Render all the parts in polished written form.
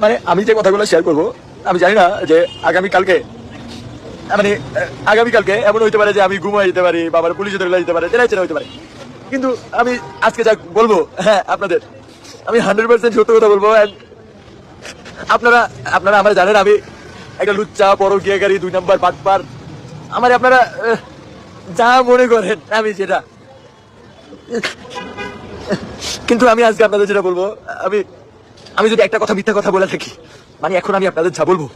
মানে আমি যে কথাগুলো শেয়ার করবো, আমি জানি না যে আগামীকালকে এমন হইতে পারে যে আমি ঘুমাই যেতে পারি, বাবার পুলিশে ধরে যেতে পারে, জেলা হইতে পারে। কিন্তু আমি আজকে যা বলবো, হ্যাঁ আপনাদের আমি 100% সত্য কথা বলবো। আপনারা আমার জানেন আমি একটা লুচ্চা, পরকীয়াকারী, 2 নাম্বার বাটপার। আমার আপনারা যা মনে করেন আমি যেটা, কিন্তু আমি আজকে আপনাদের যেটা বলবো, আমি যদি একটা কথা মিথ্যা কথা বলে থাকি, মানে এখন আমি আপনাদের যা বলবো,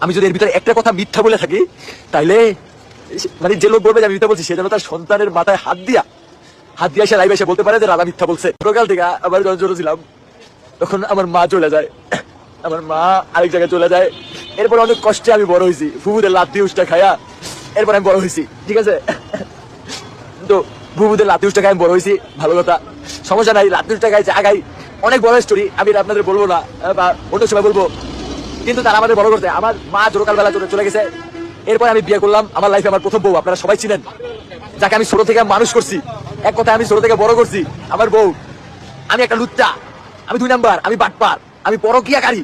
আমি যদি এর ভিতরে একটা কথা মিথ্যা বলে থাকি, তাইলে মানে যে লোক বলবে যে আমি মিথ্যা বলছি, সে যেন তার সন্তানের মাথায় হাত দিয়া এসে লাইভে এসে বলতে পারে যে রাধা মিথ্যা বলছে। সকাল থেকে আবার যখন ছোট ছিলাম, তখন আমার মা চলে যায়, আমার মা আরেক জায়গায় চলে যায়। এরপর অনেক কষ্টে আমি বড় হয়েছি, ফুফুদের লাত্তি উষ্টা খায়া এরপর আমি বড় হয়েছি, ঠিক আছে। তো ফুফুদের লাত্তি উষ্টা খাই আমি বড় হয়েছি, ভালো কথা, সমস্যা নাই। লাত্তি উষ্টা খাই, চা খাই, অনেক বড় স্টোরি, আমি আপনাদের বলবো না বা অন্য সময় বলবো। কিন্তু তারা আমাদের বড় করতে, আমার মা সকালবেলা চলে গেছে। এরপর আমি বিয়ে করলাম, আমার লাইফে আমার প্রথম বউ, আপনারা সবাই চিনেন, যাকে আমি ছোট থেকে মানুষ করছি, এক কথা আমি ছোট থেকে বড় করছি, আমার বউ। আমি একটা লুচ্চা, আমি 2 নাম্বার, আমি বাটপার, আমি পরকীয়াকারী,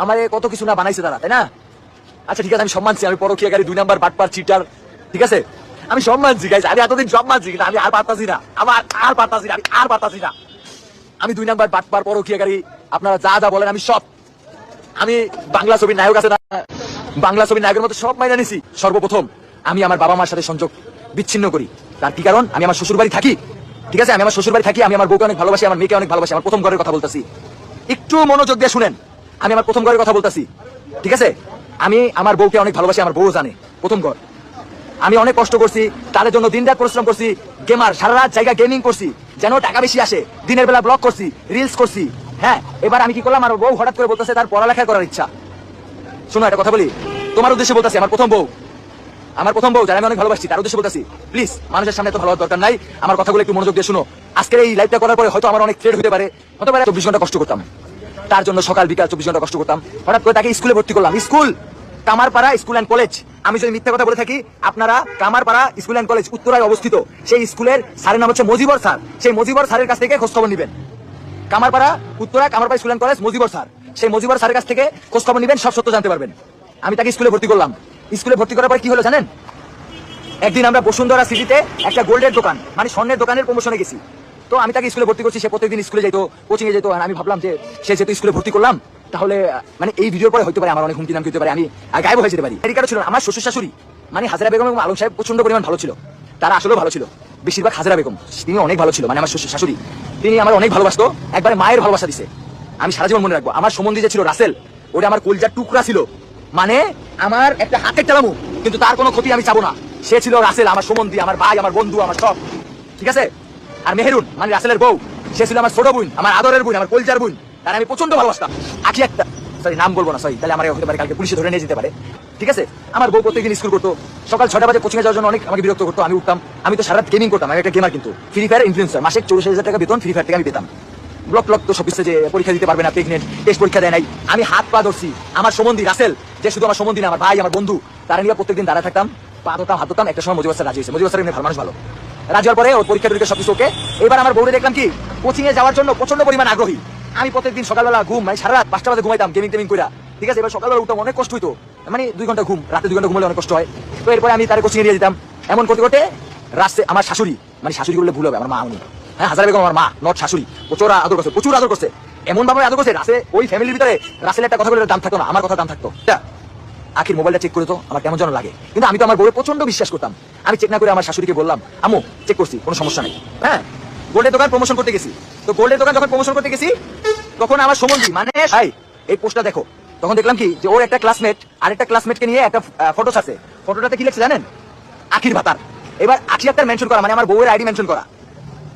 আমার কত কিছু না বানাইছে তারা, তাই না? আচ্ছা ঠিক আছে, আমি সম্মানছি, আমি পরকীয়াকারী, 2 নাম্বার, বাটপার, চিটার, ঠিক আছে, আমি সম্মানছি গাইজ। আমি এতদিন সম্মানছি, কিন্তু আমি আর পারতাছি না, আমি আমি 2 নাম্বার, বাটপার, পরকীয়াকারী, আপনারা যা যা বলেন আমি সব। আমি বাংলা ছবির নায়ক আছে না, বাংলা ছবির নায়কের মতো সব মাইনা নিছি। সর্বপ্রথম আমি আমার বাবা মার সাথে সংযোগ বিচ্ছিন্ন করি। তার কি কারণ? আমি আমার শ্বশুর বাড়ি থাকি, ঠিক আছে, আমি আমার শ্বশুর বাড়ি থাকি, আমি আমার বউকে অনেক ভালোবাসি, আমার মেয়েকে অনেক ভালোবাসি। আমার প্রথম ঘরের কথা বলতেছি, একটু মনোযোগ দিয়ে শুনেন, আমি আমার প্রথম ঘরের কথা বলতেছি, ঠিক আছে। আমি আমার বউকে অনেক ভালোবাসি, আমার বউ জানে, প্রথম ঘর। আমি অনেক কষ্ট করছি তাদের জন্য, দিন রাত পরিশ্রম করছি, গেমার, সারা রাত জায়গা গেমিং করছি যেন টাকা বেশি আসে, দিনের বেলা ব্লগ করছি, রিলস করছি, হ্যাঁ। এবার আমি কি করলাম, আমার বউ হঠাৎ করে বলতেছে তার পড়ালেখা করার ইচ্ছা। শোনো একটা কথা বলি, তোমার উদ্দেশ্যে বলতেছি, আমার প্রথম বউ যারা আমি অনেক ভালোবাসি, তার উদ্দেশ্যে বলতেছি, প্লিজ মানুষের সামনে তো ভালো হওয়ার দরকার নাই, আমার কথাগুলো একটু মনোযোগ দিয়ে শুনো। আজকের এই লাইভটা করার পরে হয়তো আমার অনেক থ্রেড হতে পারে, 24 ঘন্টা কষ্ট করতাম তার জন্য, সকাল বিকাল 24 ঘন্টা কষ্ট করতাম। হঠাৎ করে তাকে স্কুলে ভর্তি করলাম, school Kamarpara school and college. আমি যদি মিথ্যা কথা বলে থাকি, আপনারা কামারপাড়া স্কুল অ্যান্ড কলেজ উত্তরায় অবস্থিত, সেই স্কুলের স্যারের নাম হচ্ছে মজিবর স্যার, সেই মজিবর স্যারের কাছ থেকে খোঁজ খবর নিবেন। Kamarpara Uttara, Kamarpara school and college, Mojibar sir, সেই মজিবর স্যারের কাছ থেকে খোঁজ খবর নিবেন, সব সত্য জানতে পারবেন। আমি তাকে স্কুলে ভর্তি করলাম। স্কুলে ভর্তি করার পর কি হলো জানেন? একদিন আমরা বসুন্ধরা সিটিতে একটা গোল্ডের দোকান, মানে স্বর্ণের দোকানের প্রমোশনে গেছি। তো আমি তাকে স্কুলে ভর্তি করছি, সে প্রত্যেকদিন স্কুলে যেত, কোচিং এ যেত। আমি ভাবলাম যে সে যেহেতু স্কুলে ভর্তি করলাম, তাহলে মানে এই ভিডিওর পরে হতে পারে আমার অনেক হুমকি নামকি হতে পারে, আমি গায়েব হয়ে যেতে পারি। এদিকে ছিল আমার শ্বশুর শাশুড়ি, মানে হাজরা বেগম এবং আলম সাহেব প্রচন্ড পরিমাণ ভালো ছিল, তারা আসলেও ভালো ছিল। বেশিরভাগ হাজরা বেগম, তিনি অনেক ভালো ছিল, মানে আমার শ্বশুর শাশুড়ি, তিনি আমার অনেক ভালোবাসতো, একবারে মায়ের ভালোবাসা দিছে, আমি সারা জীবন মনে রাখবো। আমার সম্বন্ধী যে ছিল রাসেল, ওটা আমার কলজার টুকরা ছিল, মানে আমার একটা হাতের টালামু, কিন্তু তার কোনো ক্ষতি আমি চাবো না। সে ছিল রাসেল, আমার সম্বন্ধী, আমার ভাই, আমার বন্ধু, আমার সব, ঠিক আছে। আর মেহেরুন, মানে রাসেলের বউ, সে ছিল আমার ছোট বোন, আমার আদরের বোন, আমার কলজার বোন, তার আমি প্রচন্ড ভালোবাসতাম। আখি একটা, সরি নাম বলবো না, সরি, তাহলে আমার হতে পারে কালকে পুলিশে ধরে নিয়ে যেতে পারে, ঠিক আছে। আমার বউ প্রত্যেকদিন স্কুল করতো, সকাল 6টা বাজে কোচিং এ যাওয়ার জন্য অনেক আমাকে বিরক্ত করতো। আমি উঠতাম, আমি তো সারা রাত গেমিং করতাম, আমি একটা গেমার, কিন্তু ফ্রি ফায়ার ইনফ্লুয়েন্সার, মাসে 64,000 টাকা বেতন ফ্রি ফায়ার থেকে আমি পেতাম। ব্লক তো সব কিছু, যে পরীক্ষা দিতে পারবে না, প্রেগনেন্ট, টেস্ট পরীক্ষা দেয় নাই, আমি হাত পা ধরছি। আমার সম্বন্ধী রাসেল, যে শুধু আমার সম্বন্ধী না, আমার ভাই, আমার বন্ধু, তারা নিয়ে প্রত্যেকদিন দাঁড়া থাকতাম, পা ধরতাম, হাত ধরতাম। একটা সময় মজিবর স্যার রাজি হয়েছে, মজিবর স্যার এমনি ভালো মানুষ, ভালো। রাজি হওয়ার পরে ওর পরীক্ষা টরীক্ষা সবকিছু ওকে। এবার আমার বউরে দেখলাম কি কোচিং এ যাওয়ার জন্য প্রচন্ড পরিমাণ আগ্রহী। আমি প্রত্যেকদিন সকালবেলা ঘুম, মানে সারা রাত 5টা বাজে ঘুমাইতাম গেমিং টেমিং কইরা, ঠিক আছে। এবার সকালবেলা উঠতাম, অনেক কষ্ট হইতো, মানে 2 ঘন্টা ঘুম, রাতে 2 ঘন্টা ঘুমালে অনেক কষ্ট হয়। তো এরপরে আমি তার কোচিং এ নিয়ে যেতাম। এমন করতে করতে রাস্তায় আমার শাশুড়ি, মানে শাশুড়ি বললে ভুল হবে, আমার মা, উনি, হ্যাঁ হাজারা বেগম আমার মা, নট শাশুড়ি, প্রচুর আদর করছে, প্রচুর আদর করছে, এমন ভাবে আদর করছে। রাসে ওই ফ্যামিলির ভিতরে রাসেল একটা কথা বলে দাম থাকতো না, আমার কথা দাম থাকতো। আখির মোবাইলটা চেক করে তো আমার কেমন যেন লাগে, কিন্তু আমি তো আমার বউকে প্রচন্ড বিশ্বাস করতাম। আমি চেক না করে আমার শাশুড়িকে বললাম, আম্মু চেক করছি, কোনো সমস্যা নেই। হ্যাঁ, গোল্ডের দোকান প্রমোশন করতে গেছি, তো গোল্ডের দোকান যখন প্রমোশন করতে গেছি, তখন আমার সম্বন্ধী, মানে ভাই এই পোস্টটা দেখো, তখন দেখলাম কি যে ওর একটা ক্লাসমেট আরেকটা ক্লাসমেটকে নিয়ে একটা ফটো আছে, ফটোটাতে কি লিখছে জানেন? আখির ভাতার। এবার আখি একটা মেনশন করা, মানে আমার বউয়ের আইডি মেনশন করা।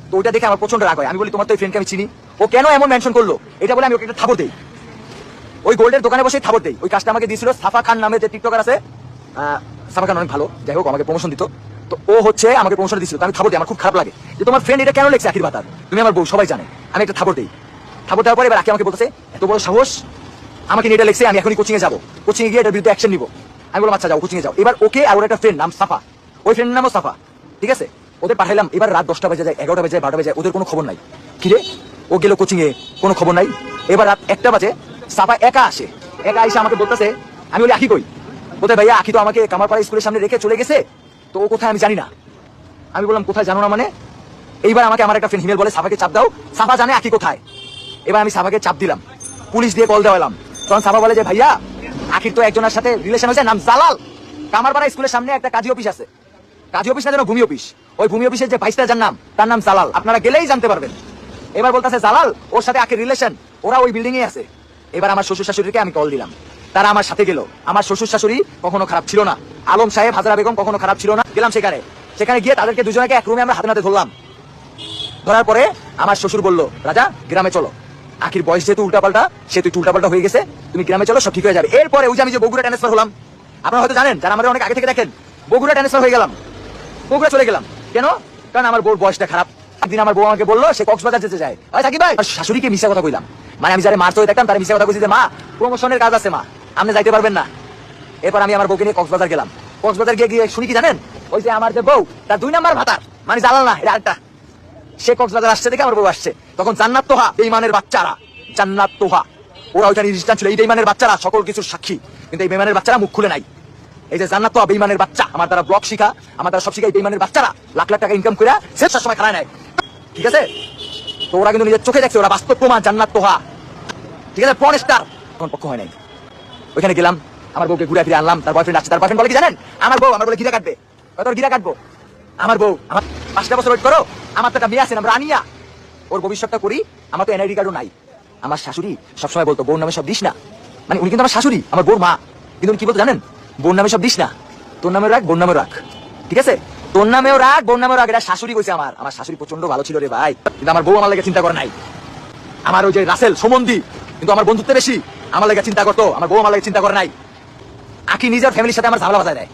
তো ওইটা দেখে আমার প্রচন্ড রাগ হয়। আমি বলি, তোমার তো এই ফ্রেন্ডকে আমি চিনি, ও কেন এমন মেনশন করলো? এটা বলে আমি ওকে একটা থাবড় দেই, ওই গোল্ডের দোকানে বসে থাবড় দেই। ওই কাজটা আমাকে দিয়েছিল সাফা খান নামে যে টিকটকার আছে, সাফা খান অনেক ভালো, যাই হোক আমাকে প্রমোশন দিত। তো ও হচ্ছে আমাকে প্রমোশন দিয়েছিল, তো আমি থাবড় দিই। আমার খুব খারাপ লাগে যে তোমার ফ্রেন্ড এটা কেন লিখছে আখির ভাতার, তুমি আমার বউ, সবাই জানে। আমি একটা থাবড় দেই, থাবড় দেওয়ার পরে এবার আখি আমাকে বলতেছে, এত বড় সাহস, আমাকে নিয়ে এটা লিখছে, আমি এখনই কোচিং এ যাবো, কোচিং এ গিয়ে এটার বিরুদ্ধে অ্যাকশন নিবো। আমি বললাম আচ্ছা যাও, কোচিং এ যাও। এবার ওকে আর ওর একটা ফ্রেন্ড নাম সাফা, ওই ফ্রেন্ডের নামও সাফা, ঠিক আছে, ওদের পাঠাইলাম। এবার রাত 10টা বেজে যায়, 11টা বেজে যায়, 12টা বেজে যায়, ওদের কোনো খবর নাই। কিরে ও গেল কোচিং এ, কোনো খবর নাই। এবার রাত 1টা বাজে, সাফা একা আসে, একা এসে আমাকে বলতেছে, আমি বলি আখি কই? বলতে ভাইয়া আখি তো আমাকে কামারপাড়া স্কুলের সামনে রেখে চলে গেছে, তো ও কোথায় আমি জানি না। আমি বললাম কোথায় জানো না মানে? এইবার আমাকে আমার একটা ফ্রেন্ড হিমেল বলে সাফাকে চাপ দাও, সাফা জানে আখি কোথায়। এবার আমি সাফাকে চাপ দিলাম, পুলিশ দিয়ে কল দেওয়ালাম। তখন সাফা বলে যে ভাইয়া আখির তো একজনের সাথে রিলেশন হয়েছে, নাম জালাল। কামারপাড়া স্কুলের সামনে একটা কাজী অফিস আছে, কাজী অফিস না যেন ভূমি অফিস, ওই ভূমি অফিসের যে ভাইসটা যার নাম, তার নাম জালাল, আপনারা গেলেই জানতে পারবেন। এবার বলতেছে জালাল ওর সাথে আখির রিলেশন, ওরা ওই বিল্ডিং এ আছে। এবার আমার শ্বশুর শাশুড়িকে আমি কল দিলাম, তারা আমার সাথে গেল। আমার শ্বশুর শাশুড়ি কখনো খারাপ ছিল না, আলম সাহেব হাজরা বেগম কখনো খারাপ ছিল না। গেলাম সেখানে, সেখানে গিয়ে তাদেরকে দুজনকে এক রুমে আমরা হাতে নাতে ধরলাম। ধরার পরে আমার শ্বশুর বলল রাজা গ্রামে চলো, আখির বয়স যেহেতু উল্টাপাল্টা, সেহেতু একটু উল্টাপাল্টা হয়ে গেছে, তুমি গ্রামে চলো, সব ঠিক হয়ে যাবে। এরপরে ওই যে আমি যে বগুড়া ট্রান্সফার হলাম, আপনারা হয়তো জানেন, যারা আমাদের অনেক আগে থেকে দেখেন, বগুড়া ট্রান্সফার হয়ে গেলাম, বগুড়া চলে গেলাম। কেন? কারণ আমার বউর বয়সটা খারাপ। একদিন আমার বউ আমাকে বললো সে কক্সবাজার যেতে চায়। সাকিব ভাই, শাশুড়িকে মিশা কথা কইলাম, মানে আমি যারা মারতে দেখতাম তার মিশা কথা কইছি যে মা প্রমোশনের কাজ আছে, মা আপনি যাইতে পারবেন না। এরপর আমি আমার বউকে নিয়ে কক্সবাজার গেলাম। কক্সবাজার গিয়ে শুনি কি জানেন, ওই যে আমার যে বউ তার 2 নাম্বার ভাতার, মানে জালাল না, এটা আরেকটা, সে কক্সবাজার আসছে দেখে আমার বউ আসছে। তখন জান্নাত তোহা বেঈমানের বাচ্চারা, জান্নাত তোহা ওরা ওইখানে রেজিস্ট্রার ছিল, এই বেঈমানের বাচ্চারা সকল কিছুর সাক্ষী, কিন্তু এই বেঈমানের বাচ্চারা মুখ খুলে নাই। এই যে জান্নাত তোহা বেঈমানের বাচ্চা, আমার দ্বারা ব্লগ শিখা, আমার দ্বারা সব শিখা, এই বেঈমানের বাচ্চারা লাখ লাখ টাকা ইনকাম করে সে সময় খারায় নাই, ঠিক আছে? তো ওরা কিন্তু নিজের চোখে দেখছে, ওরা বাস্তব প্রমাণ, জান্নাত তোহা, ঠিক আছে? পর্ন স্টার এখন পক্ষ হয় নাই। ওইখানে গেলাম, আমার বউকে ঘুরে ফিরে আনলাম, তার বয়ফ্রেন্ড আসছে, তার বয়ফ্রেন্ড বলে কি জানেন, আমার বউ আমার বলে গিরা কাটবে, তোর গিরা কাটবো। আমার বউ আমার 5টা বছর ওয়েট করো, আমার তো একটা মেয়ে আছে, আমরা রানিয়া, ওর ভবিষ্যৎটা করি, আমার তো এনআইডি কার্ডও নাই। আমার শাশুড়ি সবসময় বলতো বউর নামে সব দিস না, মানে উনি কিন্তু আমার শাশুড়ি, আমার বউর মা, কিন্তু উনি কি বলতো জানেন, বউর নামে সব দিস না, তোর নামে রাখ, বোর নামে রাখ, ঠিক আছে? তোর নামেও রাখ, বোর নামেও রাখ, এটা শাশুড়ি কইছে। আমার শাশুড়ি প্রচন্ড ভালো ছিল রে ভাই, কিন্তু আমার বউ আমার লাগে চিন্তা করে নাই। আমার ওই যে রাসেল সমন্দি কিন্তু আমার বন্ধুত্ব বেশি, আমার লাগে চিন্তা করতো, আমার বউ আমার লাগে চিন্তা করে নাই। আখি নিজের ফ্যামিলির সাথে আমার ঝামেলা বাজায় দেয়,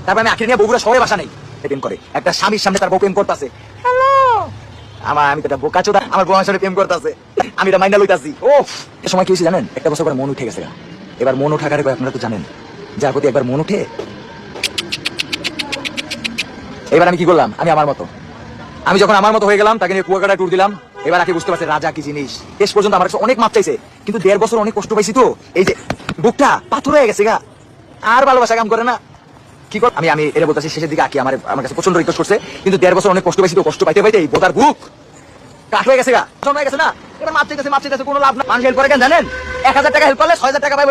তারপর আমি আখি নিয়ে বগুড়া শহরে বাসা নেই, প্রেম করে একটা স্বামীর সামনে তার বউ প্রেম করতেছে। হ্যালো আমি তো একটা বোকা চোদা, আমার বউ আমার সাথে প্রেম করতেছে, আমি এটা মাইন্ডা লইতাছি। ও এ সময় কি হয়েছে জানেন, একটা বছর পরে মন উঠে গেছে। এবার মন ওঠা কারে আপনারা তো জানেন, যার প্রতি একবার মন উঠে। এবার আমি কি করলাম, আমি আমার মতো, আমি যখন আমার মতো হয়ে গেলাম, তাকে নিয়ে কুয়াকাটা ট্যুর দিলাম। এবার আগে বুঝতে পারছে রাজা কি জিনিস। শেষ পর্যন্ত আমার কাছে অনেক মাপ চাইছে, কিন্তু 1.5 বছর অনেক কষ্ট পাইছি, তো এই যে বুকটা পাথর হয়ে গেছে গা, আর ভালোবাসা কাম করে না। কি কর আমি এটা বলতেছি, শেষের দিকে আঁকি আমার কাছে প্রচন্ড রিকোয়েস্ট করছে, কিন্তু 1.5 বছর অনেক কষ্ট পাইছি, তো কষ্ট পাইতে পাইতে এই বোতার বুক কাঠ হয়ে গেছে গা, হয়ে গেছে না। এবার মাপ চাইতেছে কোনো লাভ না। মানুষ হেল্প করে কেন জানেন, 1000 টাকা হেল্প করলে 6000 টাকা পাইবে।